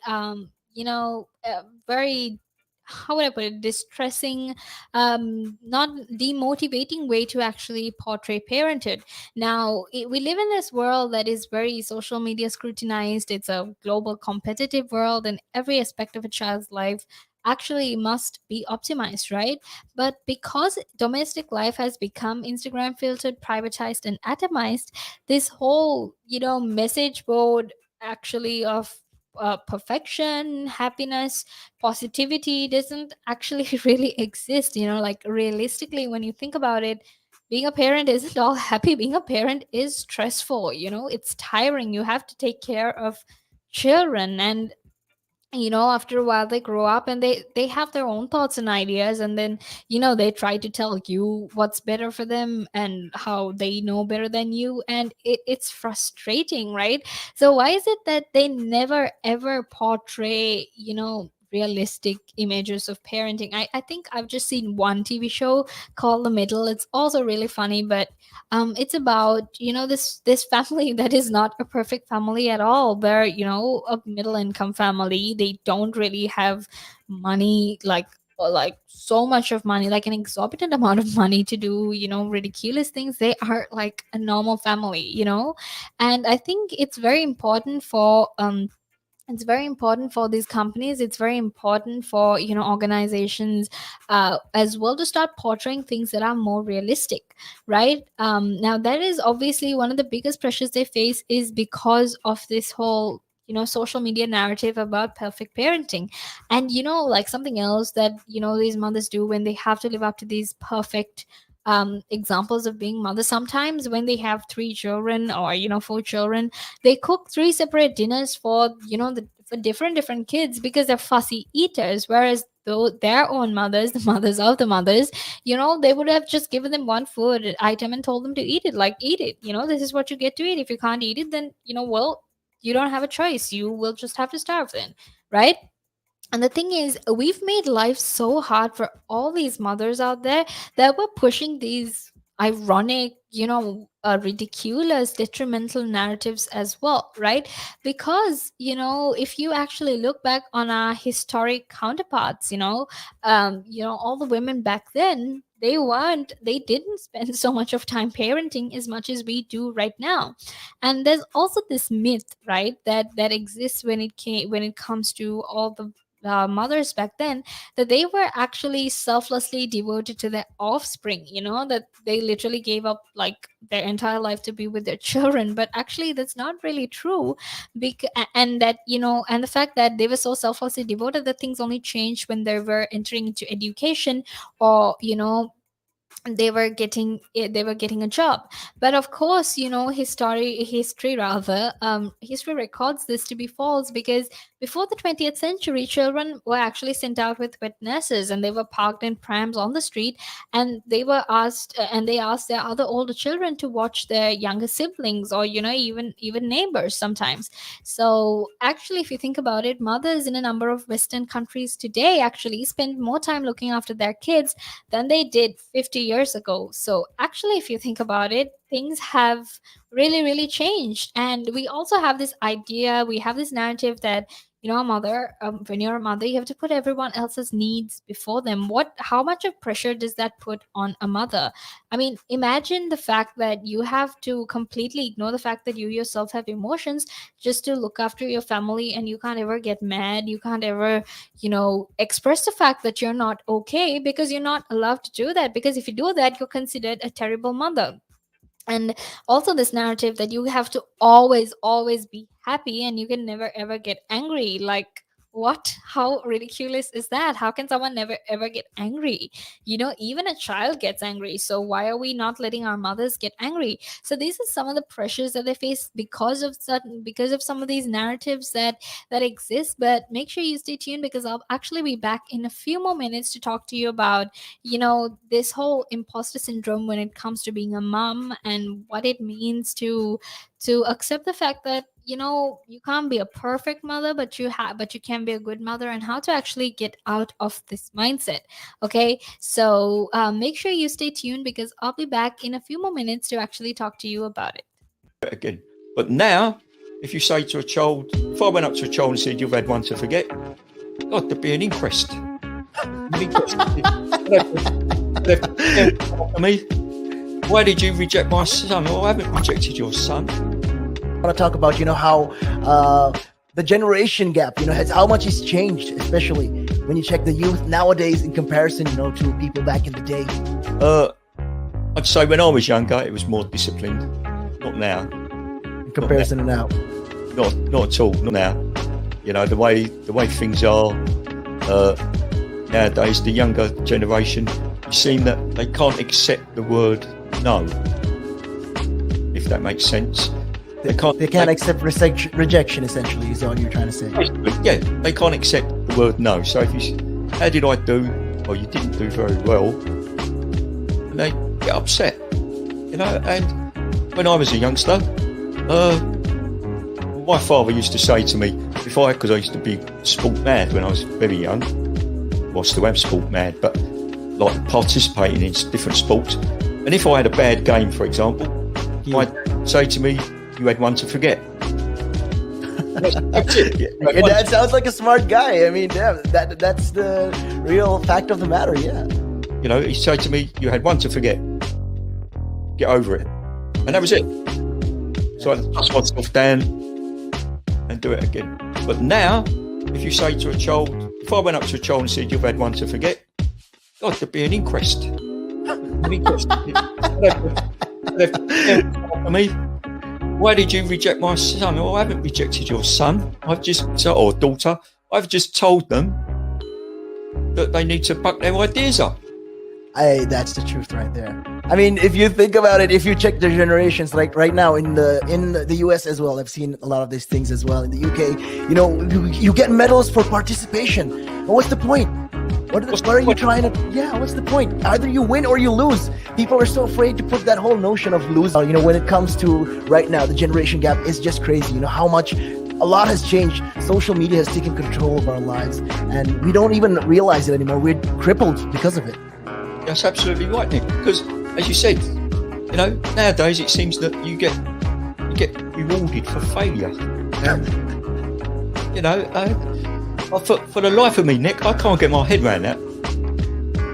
very, how would I put it, distressing, not demotivating way to actually portray parenthood. Now, we live in this world that is very social media scrutinized. It's a global competitive world, and every aspect of a child's life actually must be optimized, right? But because domestic life has become Instagram filtered, privatized, and atomized, this whole, message board actually of perfection, happiness, positivity doesn't actually really exist. Like, realistically, when you think about it, being a parent isn't all happy. Being a parent is stressful. It's tiring. You have to take care of children, and after a while they grow up, and they have their own thoughts and ideas, and then they try to tell you what's better for them and how they know better than you, and it's frustrating, right? So why is it that they never ever portray, realistic images of parenting? I think I've just seen one TV show called The Middle. It's also really funny, but it's about, this family that is not a perfect family at all. They're, a middle income family. They don't really have money, like, or like so much of money, like an exorbitant amount of money to do, ridiculous things. They are like a normal family, and I think it's very important for these companies, it's very important for, organizations as well, to start portraying things that are more realistic, right? Now, that is obviously one of the biggest pressures they face, is because of this whole, social media narrative about perfect parenting. And like something else that, these mothers do when they have to live up to these perfect examples of being mothers, sometimes when they have 3 children, or 4 children, they cook 3 separate dinners for, for different kids, because they're fussy eaters. Whereas their own mothers, the mothers of the mothers, they would have just given them one food item and told them to eat it. Like, eat it. This is what you get to eat. If you can't eat it, then well, you don't have a choice. You will just have to starve then, right? And the thing is, we've made life so hard for all these mothers out there that we're pushing these ironic, ridiculous, detrimental narratives as well, right? Because, if you actually look back on our historic counterparts, all the women back then, they didn't spend so much of time parenting as much as we do right now. And there's also this myth, right, that exists when it comes to all the mothers back then, that they were actually selflessly devoted to their offspring, that they literally gave up like their entire life to be with their children. But actually that's not really true. And that, and the fact that they were so selflessly devoted, that things only changed when they were entering into education, or they were getting a job. But of course, history records this to be false, because before the 20th century, children were actually sent out with witnesses, and they were parked in prams on the street, and they asked their other older children to watch their younger siblings, or even neighbors sometimes. So actually, if you think about it, mothers in a number of Western countries today actually spend more time looking after their kids than they did 50 years ago. So actually, if you think about it, things have really, really changed. And we also have this idea, we have this narrative that, a mother, when you're a mother, you have to put everyone else's needs before them. How much of pressure does that put on a mother? I mean, imagine the fact that you have to completely ignore the fact that you yourself have emotions just to look after your family, and you can't ever get mad. You can't ever, express the fact that you're not okay, because you're not allowed to do that. Because if you do that, you're considered a terrible mother. And also this narrative that you have to always be happy, and you can never ever get angry. Like, what? How ridiculous is that? How can someone never ever get angry? Even a child gets angry. So why are we not letting our mothers get angry? So these are some of the pressures that they face because of some of these narratives that exist. But make sure you stay tuned, because I'll actually be back in a few more minutes to talk to you about this whole imposter syndrome when it comes to being a mom, and what it means to accept the fact that you can't be a perfect mother, but you can be a good mother, and how to actually get out of this mindset. Okay, so make sure you stay tuned, because I'll be back in a few more minutes to actually talk to you about it. Again. But now, if you say to a child, if I went up to a child and said, "You've had one to forget," God, there'd be an inquest. Me, why did you reject my son? Well, I haven't rejected your son. I want to talk about how the generation gap, how much it's changed, especially when you check the youth nowadays in comparison, to people back in the day. I'd say when I was younger, it was more disciplined. Not now. In comparison to now. Not at all. Not now. The way things are nowadays, the younger generation, you seem that they can't accept the word no. If that makes sense. They can't accept rejection, essentially, is all you're trying to say. Yeah, they can't accept the word no. So if you, how did I do? Or you didn't do very well, and they get upset. And when I was a youngster, my father used to say to me, because I used to be sport mad when I was very young. Well, I still am sport mad, but like participating in different sports. And if I had a bad game, for example, I'd say to me, "You had one to forget." That's it. Your dad sounds like a smart guy. I mean, yeah, that's the real fact of the matter. Yeah. He'd say to me, "You had one to forget. Get over it," and that was it. So I dust myself down and do it again. But now, if you say to a child, if I went up to a child and said, "You've had one to forget," God, there'd be an inquest. Me, why did you reject my son? Well, I haven't rejected your son. Or daughter. I've just told them that they need to buck their ideas up. That's the truth right there. I mean, if you think about it, if you check the generations, like right now in the US as well, I've seen a lot of these things as well. In the UK, you get medals for participation. But what's the point? What's What the are you point? trying to? Yeah, what's the point? Either you win or you lose. People are so afraid to put that whole notion of losing. When it comes to right now, the generation gap is just crazy. How much a lot has changed. Social media has taken control of our lives, and we don't even realize it anymore. We're crippled because of it. That's absolutely right, Nick. Because as you said, nowadays it seems that you get rewarded for failure. For the life of me, Nick, I can't get my head around that.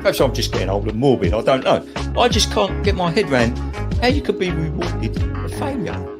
Perhaps I'm just getting old and morbid. I don't know. I just can't get my head around how you could be rewarded for failure.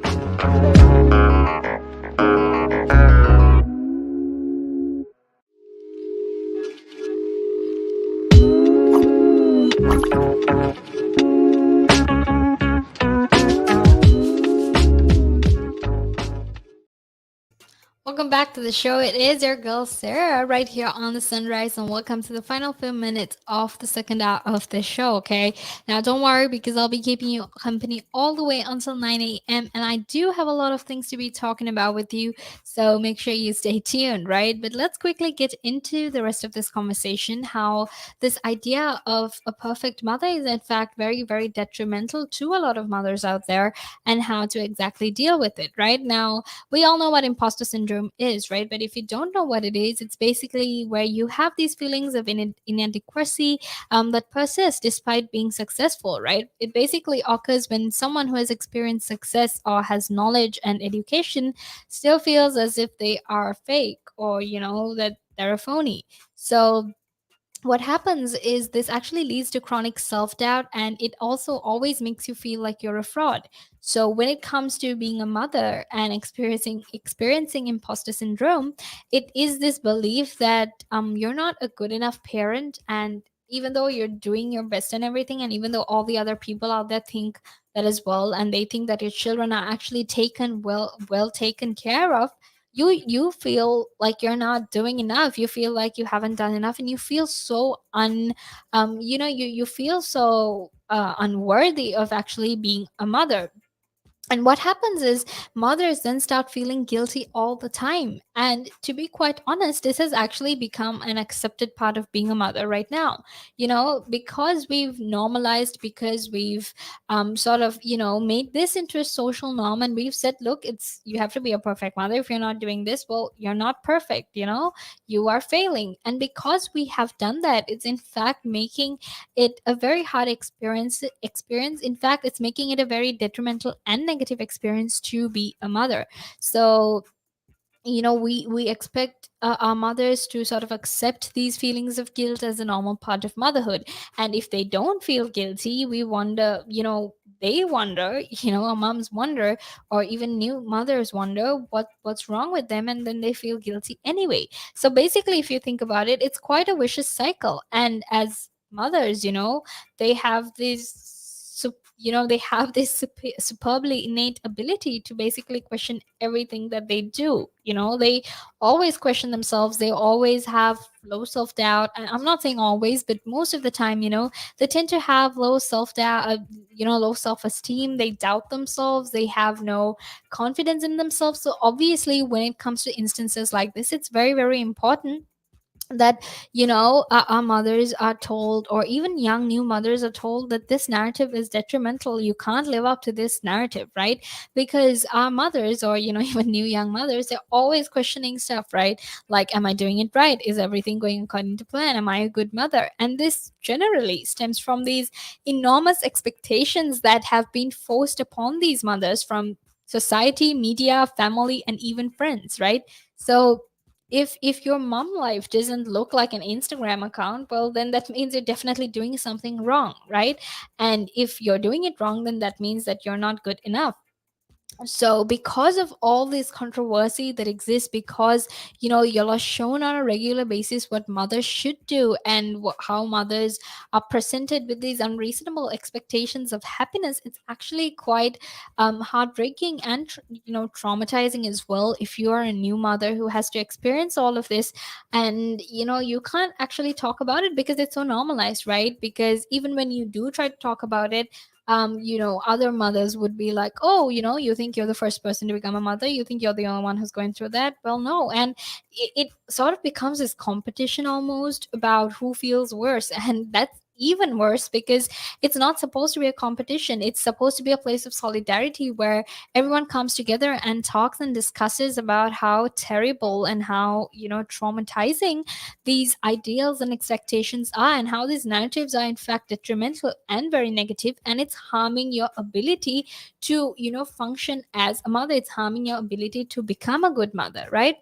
Welcome back to the show. It is your girl Sarah right here on the Sunrise, and welcome to the final few minutes of the second hour of the show. Okay, now don't worry because I'll be keeping you company all the way until 9 a.m. and I do have a lot of things to be talking about with you, so make sure you stay tuned, right? But let's quickly get into the rest of this conversation. How this idea of a perfect mother is, in fact, very, very detrimental to a lot of mothers out there, and how to exactly deal with it, right? Now, we all know what imposter syndrome is, right? But if you don't know what it is, it's basically where you have these feelings of inadequacy that persist despite being successful, right? It basically occurs when someone who has experienced success or has knowledge and education still feels as if they are fake, or, that they're a phony. So, what happens is this actually leads to chronic self-doubt, and it also always makes you feel like you're a fraud. So when it comes to being a mother and experiencing imposter syndrome, it is this belief that you're not a good enough parent, and even though you're doing your best and everything, and even though all the other people out there think that as well, and they think that your children are actually taken well taken care of, you feel like you're not doing enough. You feel like you haven't done enough, and you feel so you feel so unworthy of actually being a mother. And what happens is mothers then start feeling guilty all the time. And to be quite honest, this has actually become an accepted part of being a mother right now. Because we've normalized, because we've sort of, made this into a social norm, and we've said, look, you have to be a perfect mother. If you're not doing this, well, you're not perfect, you are failing. And because we have done that, it's in fact making it a very hard experience. In fact, it's making it a very detrimental and negative experience to be a mother. So, we expect our mothers to sort of accept these feelings of guilt as a normal part of motherhood. And if they don't feel guilty, we wonder, they wonder, our moms wonder, or even new mothers wonder what's wrong with them, and then they feel guilty anyway. So basically, if you think about it, it's quite a vicious cycle. And as mothers, they have this superbly innate ability to basically question everything that they do. They always question themselves. They always have low self-doubt. And I'm not saying always, but most of the time, they tend to have low self-doubt, low self-esteem. They doubt themselves. They have no confidence in themselves. So obviously, when it comes to instances like this, it's very, very important that our mothers are told, or even young new mothers are told, that this narrative is detrimental. You can't live up to this narrative, right? Because our mothers, or even new young mothers, they're always questioning stuff, right? Like, am I doing it right? Is everything going according to plan? Am I a good mother? And this generally stems from these enormous expectations that have been forced upon these mothers from society, media, family, and even friends, right? So if your mom life doesn't look like an Instagram account, well, then that means you're definitely doing something wrong, right? And if you're doing it wrong, then that means that you're not good enough. So because of all this controversy that exists, because you're shown on a regular basis what mothers should do, and how mothers are presented with these unreasonable expectations of happiness, it's actually quite heartbreaking and traumatizing as well, if you are a new mother who has to experience all of this. And you can't actually talk about it because it's so normalized, right? Because even when you do try to talk about it, other mothers would be like, oh, you think you're the first person to become a mother, you think you're the only one who's going through that. Well, no. And it sort of becomes this competition almost about who feels worse. And that's even worse because it's not supposed to be a competition. It's supposed to be a place of solidarity where everyone comes together and talks and discusses about how terrible and how, traumatizing these ideals and expectations are, and how these narratives are in fact detrimental and very negative, and it's harming your ability to, function as a mother. It's harming your ability to become a good mother, right?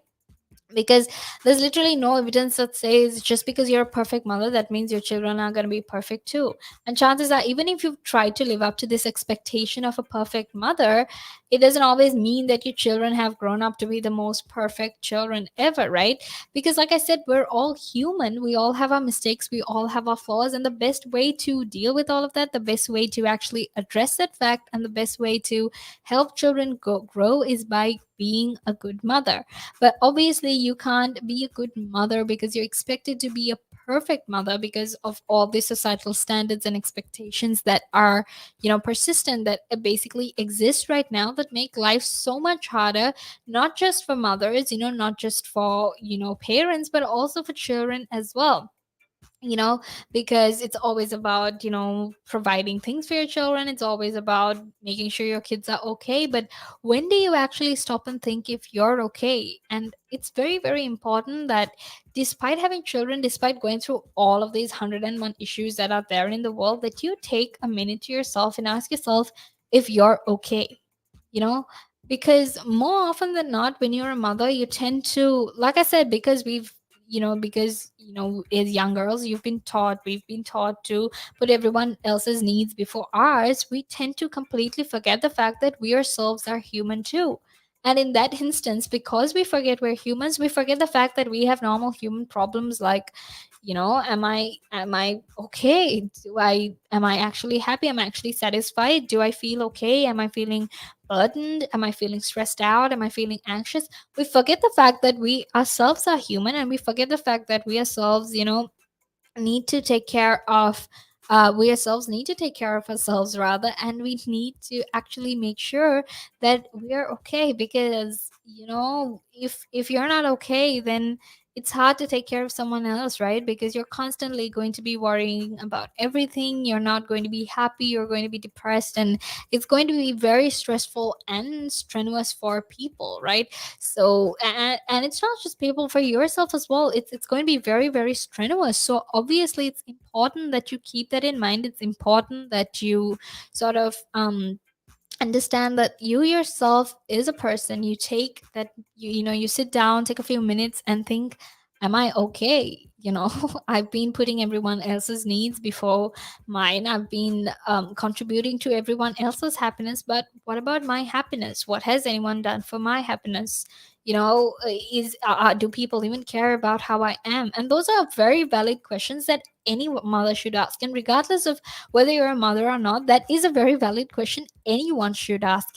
Because there's literally no evidence that says just because you're a perfect mother that means your children are going to be perfect too. And chances are, even if you've tried to live up to this expectation of a perfect mother, it doesn't always mean that your children have grown up to be the most perfect children ever, right? Because like I said, we're all human, we all have our mistakes, we all have our flaws, and the best way to deal with all of that, the best way to actually address that fact, and the best way to help children grow is by being a good mother. But obviously, you can't be a good mother because you're expected to be a perfect mother because of all the societal standards and expectations that are, persistent, that basically exist right now, that make life so much harder, not just for mothers, not just for, parents, but also for children as well. you know because it's always about, providing things for your children. It's always about making sure your kids are okay. But when do you actually stop and think if you're okay? And it's very, very important that despite having children, despite going through all of these 101 issues that are there in the world, that you take a minute to yourself and ask yourself if you're okay. you know because more often than not, when you're a mother, you tend to, like I said, because as young girls, we've been taught to put everyone else's needs before ours. We tend to completely forget the fact that we ourselves are human too. And in that instance, because we forget we're humans, we forget the fact that we have normal human problems like, am I okay? Am I actually happy? Am I actually satisfied? Do I feel okay? Am I feeling burdened? Am I feeling stressed out? Am I feeling anxious? We forget the fact that we ourselves are human, and we forget the fact that we ourselves, need to take care of we ourselves need to take care of ourselves rather, and we need to actually make sure that we're okay. Because if you're not okay, then it's hard to take care of someone else, right? Because you're constantly going to be worrying about everything. You're not going to be happy, you're going to be depressed, and it's going to be very stressful and strenuous for people, right? So, and it's not just people, for yourself as well. It's going to be very, very strenuous. So obviously it's important that you keep that in mind. It's important that you sort of understand that you yourself is a person. You take that, you sit down, take a few minutes and think, am I okay? I've been putting everyone else's needs before mine. I've been contributing to everyone else's happiness, but what about my happiness? What has anyone done for my happiness? Is do people even care about how I am? And those are very valid questions that any mother should ask. And regardless of whether you're a mother or not, that is a very valid question anyone should ask.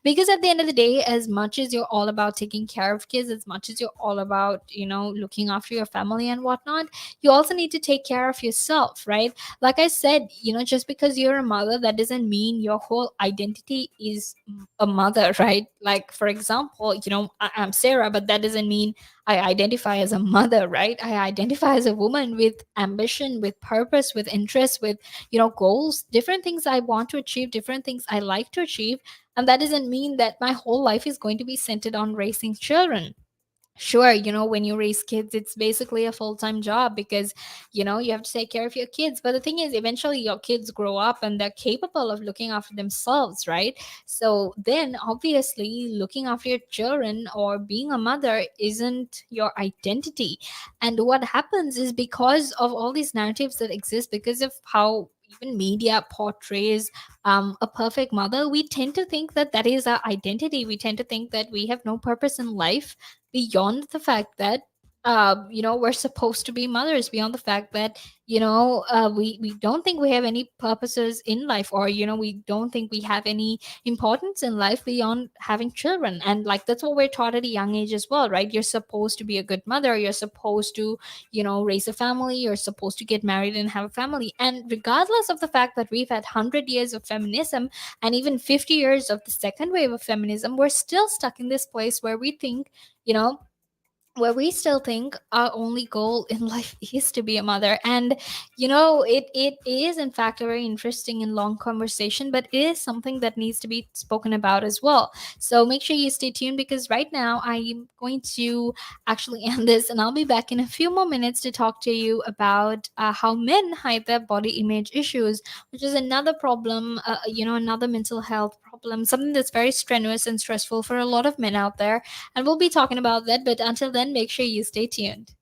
Because at the end of the day, as much as you're all about taking care of kids, as much as you're all about, looking after your family and whatnot, you also need to take care of yourself, right? Like I said, just because you're a mother, that doesn't mean your whole identity is a mother, right? Like, for example, I'm Sarah, but that doesn't mean I identify as a mother, right? I identify as a woman with ambition, with purpose, with interest, with, goals, different things I want to achieve, different things I like to achieve. And that doesn't mean that my whole life is going to be centered on raising children. Sure, when you raise kids, it's basically a full-time job because you have to take care of your kids. But the thing is, eventually your kids grow up and they're capable of looking after themselves, right? So then obviously looking after your children or being a mother isn't your identity. And what happens is, because of all these narratives that exist, because of how even media portrays a perfect mother, we tend to think that that is our identity. We tend to think that we have no purpose in life beyond the fact that we're supposed to be mothers, beyond the fact that we don't think we have any purposes in life, or we don't think we have any importance in life beyond having children. And like, that's what we're taught at a young age as well, right? You're supposed to be a good mother, you're supposed to raise a family, you're supposed to get married and have a family. And regardless of the fact that we've had 100 years of feminism and even 50 years of the second wave of feminism, we're still stuck in this place where we think, you know where we still think our only goal in life is to be a mother. And it is in fact a very interesting and long conversation, but it is something that needs to be spoken about as well. So make sure you stay tuned, because right now I'm going to actually end this, and I'll be back in a few more minutes to talk to you about how men hide their body image issues, which is another problem, another mental health problem, something that's very strenuous and stressful for a lot of men out there. And we'll be talking about that. But until then, make sure you stay tuned.